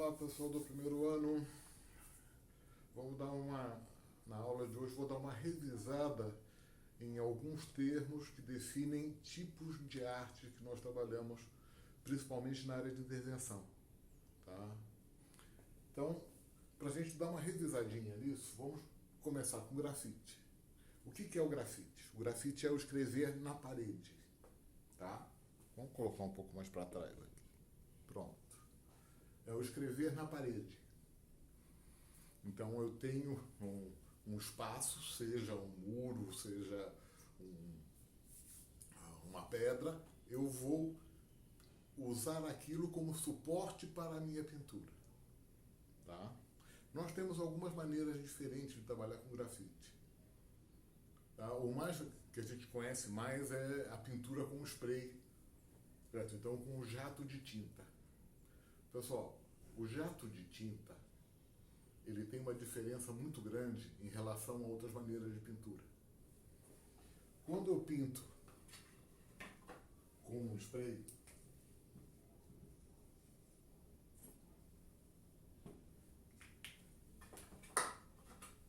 Olá pessoal do primeiro ano, na aula de hoje vou dar uma revisada em alguns termos que definem tipos de arte que nós trabalhamos, principalmente na área de intervenção. Tá? Então, para a gente dar uma revisadinha nisso, vamos começar com grafite. O que é o grafite? O grafite é o escrever na parede. Tá? Vamos colocar um pouco mais para trás aqui. Pronto. É o escrever na parede. Então eu tenho um espaço, seja um muro, seja uma pedra, eu vou usar aquilo como suporte para a minha pintura. Tá? Nós temos algumas maneiras diferentes de trabalhar com grafite. Tá? O mais que a gente conhece mais é a pintura com spray, certo? Então com jato de tinta. Pessoal, o jato de tinta, ele tem uma diferença muito grande em relação a outras maneiras de pintura. Quando eu pinto com um spray,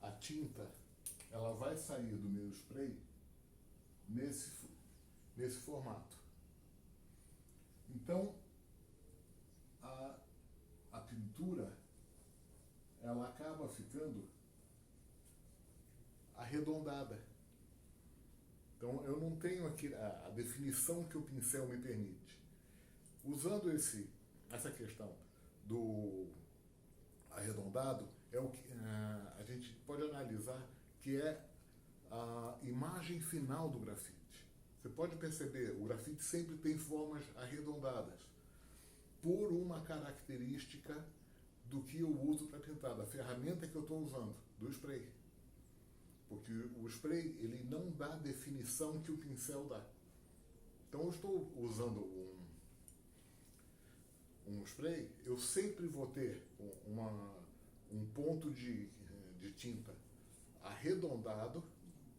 a tinta, ela vai sair do meu spray nesse formato. Então, a pintura, ela acaba ficando arredondada. Então eu não tenho aqui a definição que o pincel me permite. Usando essa questão do arredondado, é o que a gente pode analisar que é a imagem final do grafite. Você pode perceber, o grafite sempre tem formas arredondadas, por uma característica do que eu uso para pintar, da ferramenta que eu estou usando, do spray. Porque o spray, ele não dá a definição que o pincel dá. Então eu estou usando um spray, eu sempre vou ter um ponto de tinta arredondado,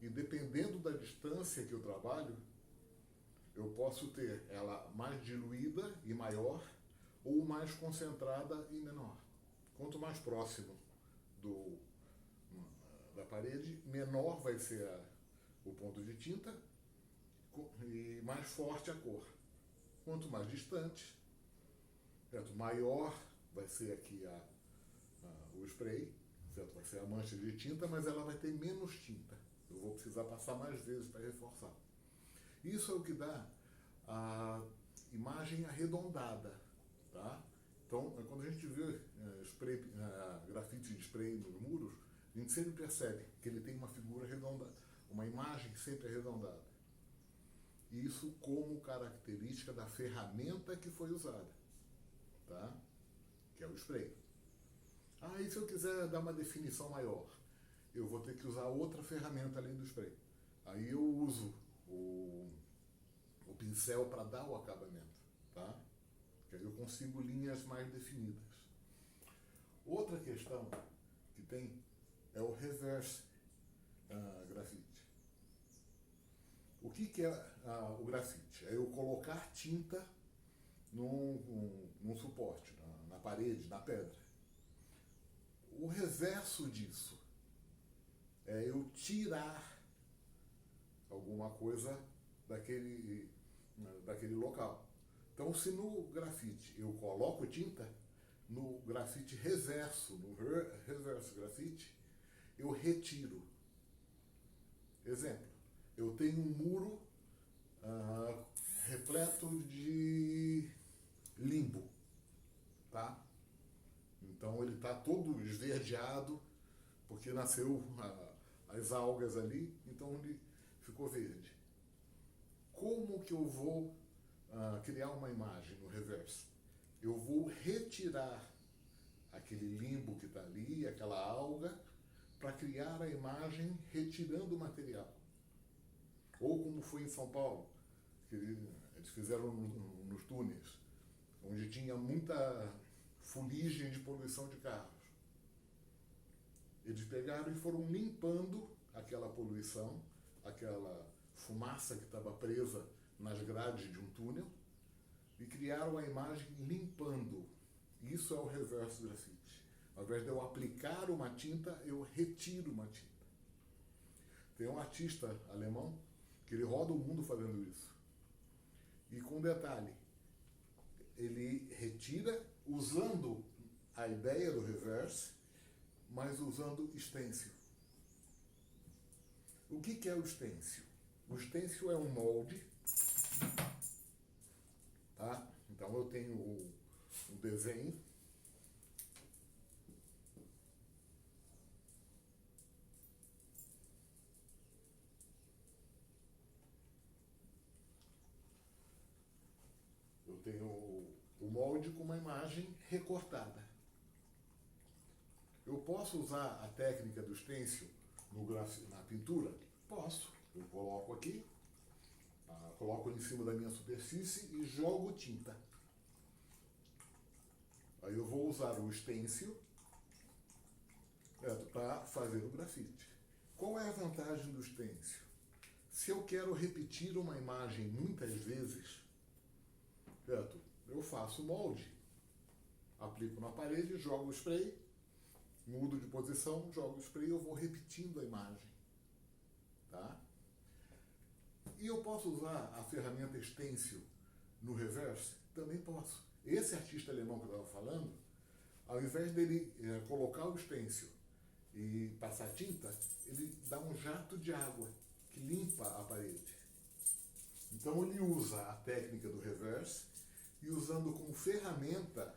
e dependendo da distância que eu trabalho, eu posso ter ela mais diluída e maior, ou mais concentrada e menor. Quanto mais próximo da parede, menor vai ser o ponto de tinta e mais forte a cor. Quanto mais distante, certo? Maior vai ser aqui o spray, certo? Vai ser a mancha de tinta, mas ela vai ter menos tinta. Eu vou precisar passar mais vezes para reforçar. Isso é o que dá a imagem arredondada. Tá? Então, quando a gente vê grafite de spray nos muros, a gente sempre percebe que ele tem uma figura arredondada, uma imagem sempre arredondada. Isso como característica da ferramenta que foi usada, tá? Que é o spray. E se eu quiser dar uma definição maior, eu vou ter que usar outra ferramenta além do spray. Aí eu uso o pincel para dar o acabamento, tá? Que aí eu consigo linhas mais definidas. Outra questão que tem é o reverse grafite. O que é o grafite? É eu colocar tinta num suporte, na parede, na pedra. O reverso disso é eu tirar alguma coisa daquele local. Então, se no grafite eu coloco tinta, no grafite reverso, no reverse grafite, eu retiro. Exemplo, eu tenho um muro repleto de limbo, tá? Então ele está todo esverdeado, porque nasceu as algas ali, então ele ficou verde. Como que eu vou criar uma imagem no reverso? Eu vou retirar aquele limbo que está ali, aquela alga, para criar a imagem retirando o material. Ou como foi em São Paulo, que eles fizeram nos túneis, onde tinha muita fuligem de poluição de carros. Eles pegaram e foram limpando aquela poluição, aquela fumaça que estava presa nas grades de um túnel, e criaram a imagem limpando. Isso é o reverse grafite. Ao invés de eu aplicar uma tinta, eu retiro uma tinta. Tem um artista alemão que ele roda o mundo fazendo isso. E com detalhe, ele retira usando a ideia do reverse, mas usando stencil. O que é o stencil? O stencil é um molde, tá? Então eu tenho o desenho. Eu tenho o molde com uma imagem recortada. Eu posso usar a técnica do stencil na pintura? Posso. Eu coloco aqui, coloco em cima da minha superfície e jogo tinta. Aí eu vou usar o stencil para fazer o grafite. Qual é a vantagem do stencil? Se eu quero repetir uma imagem muitas vezes, certo? Eu faço o molde, aplico na parede, jogo o spray, mudo de posição, jogo o spray e eu vou repetindo a imagem. Tá? E eu posso usar a ferramenta stencil no reverse? Também posso. Esse artista alemão que eu estava falando, ao invés dele colocar o stencil e passar tinta, ele dá um jato de água que limpa a parede. Então ele usa a técnica do reverse e usando como ferramenta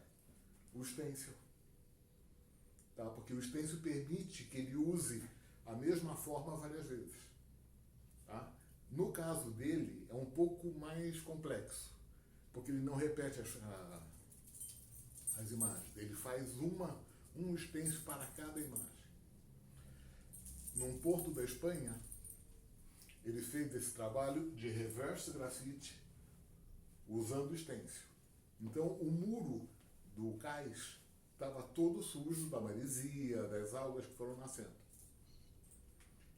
o stencil. Tá? Porque o stencil permite que ele use a mesma forma várias vezes. Tá? No caso dele, é um pouco mais complexo, porque ele não repete as imagens. Ele faz um stencil para cada imagem. Num porto da Espanha, ele fez esse trabalho de reverse grafite usando stencil. Então, o muro do cais estava todo sujo da maresia, das algas que foram nascendo.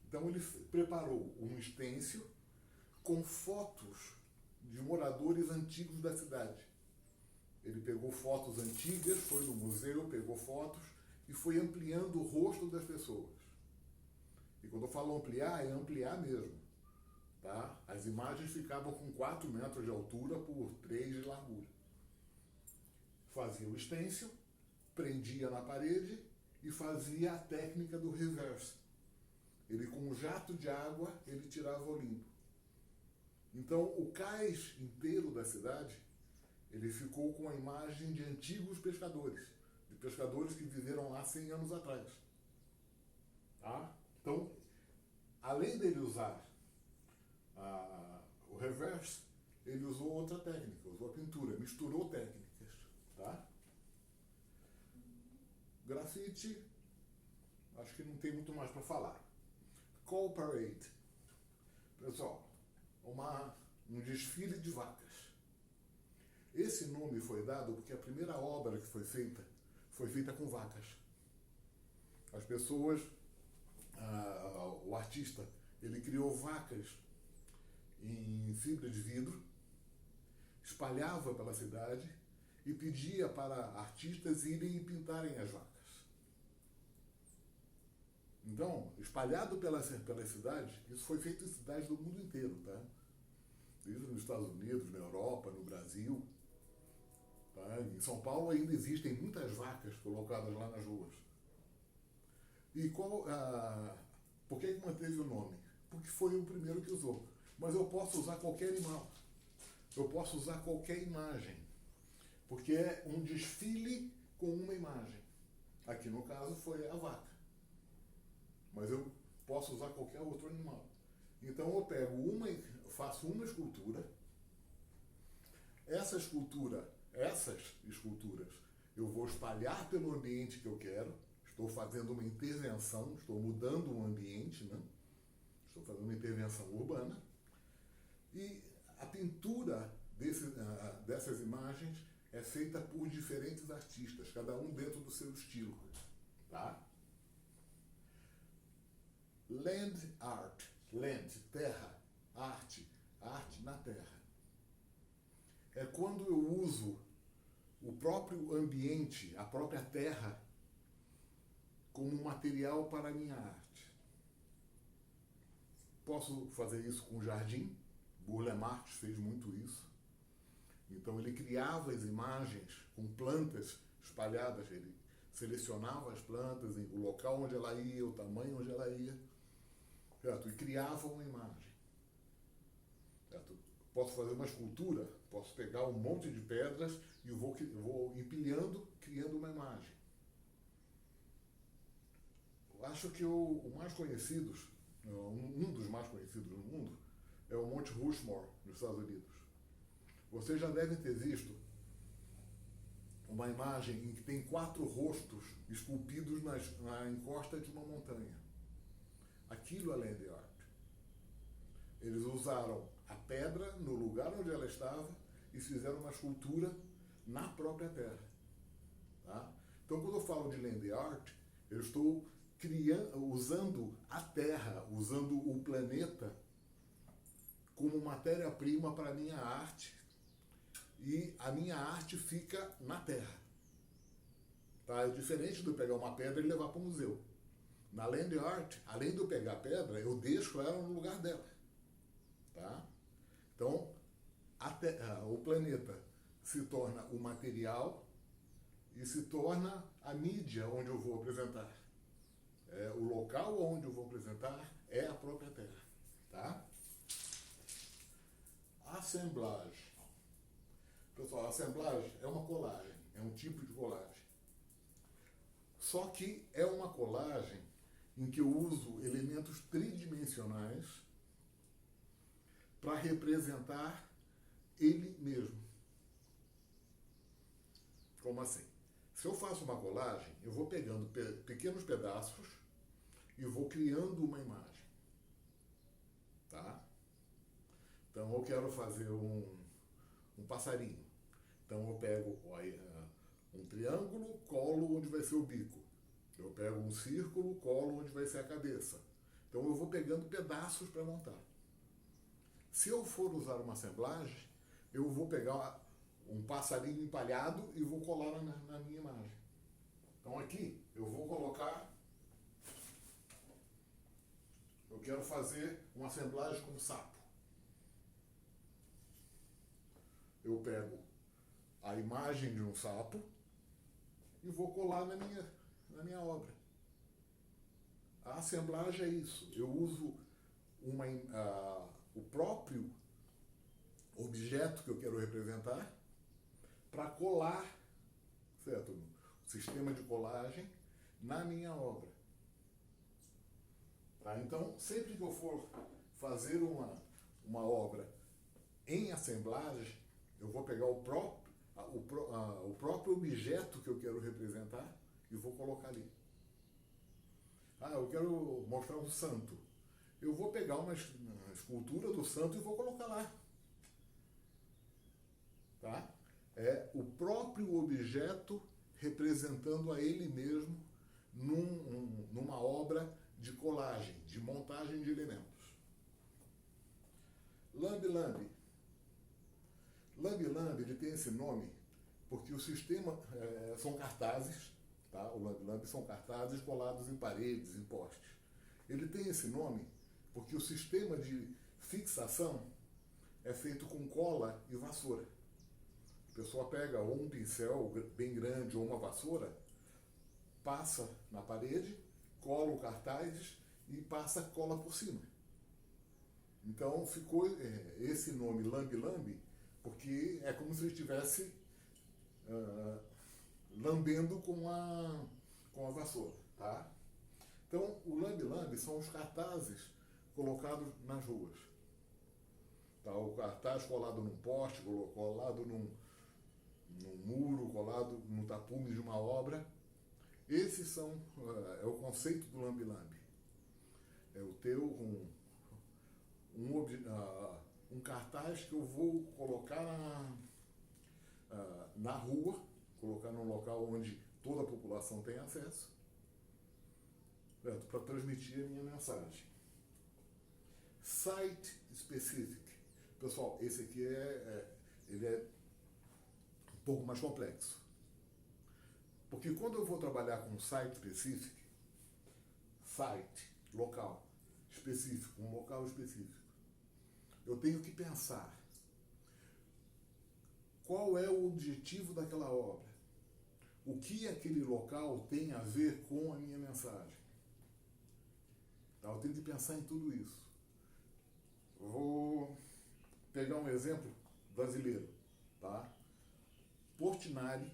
Então, ele preparou um stencil com fotos de moradores antigos da cidade. Ele pegou fotos antigas, foi no museu, pegou fotos e foi ampliando o rosto das pessoas. E quando eu falo ampliar, é ampliar mesmo. Tá? As imagens ficavam com 4 metros de altura por 3 de largura. Fazia o stencil, prendia na parede e fazia a técnica do reverse. Ele, com um jato de água, ele tirava o limpo. Então, o cais inteiro da cidade, ele ficou com a imagem de antigos pescadores, de pescadores que viveram lá 100 anos atrás. Tá? Então, além dele usar o reverse, ele usou outra técnica, usou a pintura, misturou técnicas. Tá? Grafite, acho que não tem muito mais para falar. Coal Parade. Pessoal, um desfile de vacas. Esse nome foi dado porque a primeira obra que foi feita com vacas. As pessoas, o artista, ele criou vacas em fibra de vidro, espalhava pela cidade e pedia para artistas irem e pintarem as vacas. Então, espalhado pela cidade, isso foi feito em cidades do mundo inteiro, tá? Desde nos Estados Unidos, na Europa, no Brasil. Tá? Em São Paulo ainda existem muitas vacas colocadas lá nas ruas. E por que manteve o nome? Porque foi o primeiro que usou. Mas eu posso usar qualquer animal. Eu posso usar qualquer imagem. Porque é um desfile com uma imagem. Aqui no caso foi a vaca. Mas eu posso usar qualquer outro animal. Então eu faço uma escultura. Essas esculturas, eu vou espalhar pelo ambiente que eu quero. Estou fazendo uma intervenção, estou mudando o ambiente, né? Estou fazendo uma intervenção urbana. E a pintura dessas imagens é feita por diferentes artistas, cada um dentro do seu estilo. Tá? Land art. Land, terra. Arte na terra. É quando eu uso o próprio ambiente, a própria terra, como material para a minha arte. Posso fazer isso com o jardim. Burle Marx fez muito isso. Então ele criava as imagens com plantas espalhadas, ele selecionava as plantas, o local onde ela ia, o tamanho onde ela ia, certo? E criava uma imagem. Certo? Posso fazer uma escultura, posso pegar um monte de pedras e vou empilhando, criando uma imagem. Eu acho que o mais conhecido, um dos mais conhecidos no mundo, é o Monte Rushmore, nos Estados Unidos. Vocês já devem ter visto uma imagem em que tem 4 rostos esculpidos na encosta de uma montanha. Aquilo é land art. Eles usaram a pedra no lugar onde ela estava e fizeram uma escultura na própria terra. Tá? Então, quando eu falo de land art, eu estou usando a terra, usando o planeta como matéria-prima para a minha arte, e a minha arte fica na terra. Tá? É diferente de eu pegar uma pedra e levar para o museu. Na land art, além de eu pegar a pedra, eu deixo ela no lugar dela. Tá? Então, o planeta se torna o material e se torna a mídia onde eu vou apresentar. O local onde eu vou apresentar é a própria terra. Tá? Assemblagem. Pessoal, assemblagem é uma colagem, é um tipo de colagem. Só que é uma colagem em que eu uso elementos tridimensionais para representar ele mesmo. Como assim? Se eu faço uma colagem, eu vou pegando pequenos pedaços e vou criando uma imagem. Tá? Então eu quero fazer um passarinho. Então eu pego um triângulo, colo onde vai ser o bico. Eu pego um círculo, colo onde vai ser a cabeça. Então eu vou pegando pedaços para montar. Se eu for usar uma assemblagem, eu vou pegar um passarinho empalhado e vou colar na minha imagem. Então aqui eu vou colocar... Eu quero fazer uma assemblagem com um sapo. Eu pego a imagem de um sapo e vou colar na minha obra. A assemblagem é isso. Eu uso o próprio objeto que eu quero representar para colar, certo? O sistema de colagem na minha obra. Tá? Então, sempre que eu for fazer uma obra em assemblagem, eu vou pegar o próprio objeto que eu quero representar e vou colocar ali. Eu quero mostrar um santo. Eu vou pegar uma escultura do santo e vou colocar lá. Tá? É o próprio objeto representando a ele mesmo numa obra de colagem, de montagem de elementos. Lambi-lambi. Lambi-lambi, ele tem esse nome porque o sistema são cartazes, tá? O lambi-lambi são cartazes colados em paredes, em postes. Ele tem esse nome porque o sistema de fixação é feito com cola e vassoura. A pessoa pega ou um pincel bem grande ou uma vassoura, passa na parede, cola o cartaz e passa cola por cima. Então ficou esse nome lambi-lambi porque é como se ele estivesse lambendo com a vassoura. Tá? Então, o lambi-lambi são os cartazes colocados nas ruas. Tá? O cartaz colado num poste, colado num muro, colado no tapume de uma obra. Esses é o conceito do lambi-lambi. É o teu um cartaz que eu vou colocar na rua, colocar num local onde toda a população tem acesso, para transmitir a minha mensagem. Site specific. Pessoal, esse aqui ele é um pouco mais complexo. Porque quando eu vou trabalhar com um site específico, local específico, um local específico, eu tenho que pensar qual é o objetivo daquela obra, o que aquele local tem a ver com a minha mensagem. Tá? Eu tenho que pensar em tudo isso. Vou pegar um exemplo brasileiro, tá? Portinari,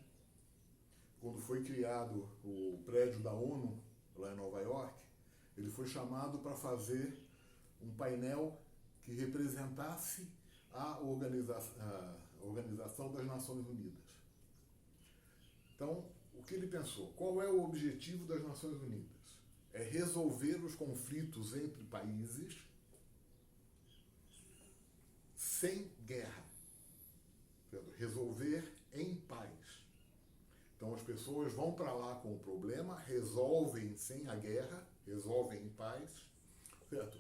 quando foi criado o prédio da ONU lá em Nova York, ele foi chamado para fazer um painel que representasse a Organização das Nações Unidas. Então, o que ele pensou? Qual é o objetivo das Nações Unidas? É resolver os conflitos entre países sem guerra. Resolver em paz. Então as pessoas vão para lá com o problema, resolvem sem a guerra, resolvem em paz, certo?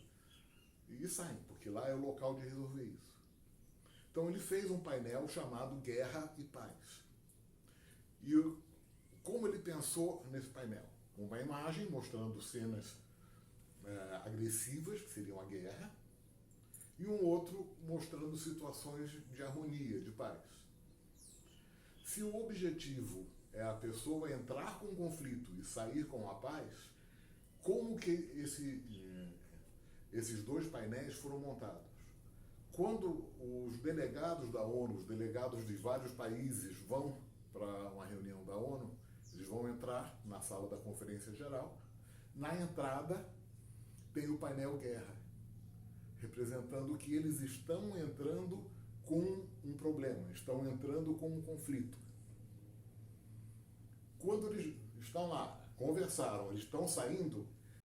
E saem, porque lá é o local de resolver isso. Então ele fez um painel chamado Guerra e Paz. E como ele pensou nesse painel? Uma imagem mostrando cenas agressivas, que seriam a guerra, e um outro mostrando situações de harmonia, de paz. Se o objetivo é a pessoa entrar com o conflito e sair com a paz, como que esses dois painéis foram montados? Quando os delegados da ONU, os delegados de vários países vão para uma reunião da ONU, eles vão entrar na sala da Conferência Geral. Na entrada tem o painel Guerra, representando que eles estão entrando com um problema, estão entrando com um conflito. Quando eles estão lá, conversaram, eles estão saindo,